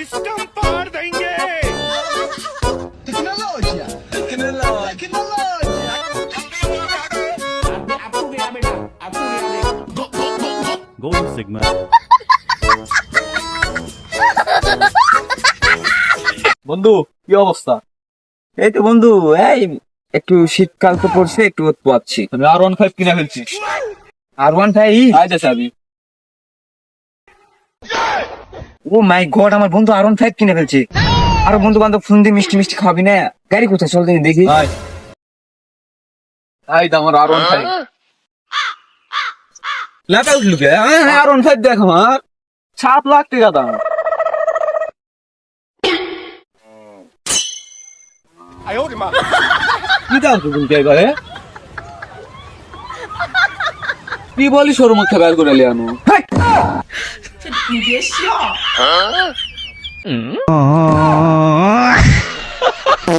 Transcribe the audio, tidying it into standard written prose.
System पाड़ देंगे। Tecnologia, tecnologia. आपको गया बेटा, आपको गया। Go Sigma. বন্ধু কি অবস্থা? এই তো বন্ধু, এই একটু শীতকাল তো পড়ছে, একটু পাচ্ছি। আমি R15 কিনে ফেলছি। R15 আজ আছে আমি। ও মাই গড, আমার বন্ধু R15 কিনে ফেলছে। আর বন্ধু বান্ধব ফোন দিয়ে মিষ্টি মিষ্টি খাবি না? গাড়ি কোথায়, চল দিন দেখি। আই তো আমার R15। লাটা উঠলো কে? R15 দেখ আমার 7 লাখ টাকা দাম। কি দাম তো তুমি এবারে? কি বলি শোরুম থেকে বের করে লিয়ানো?你别笑。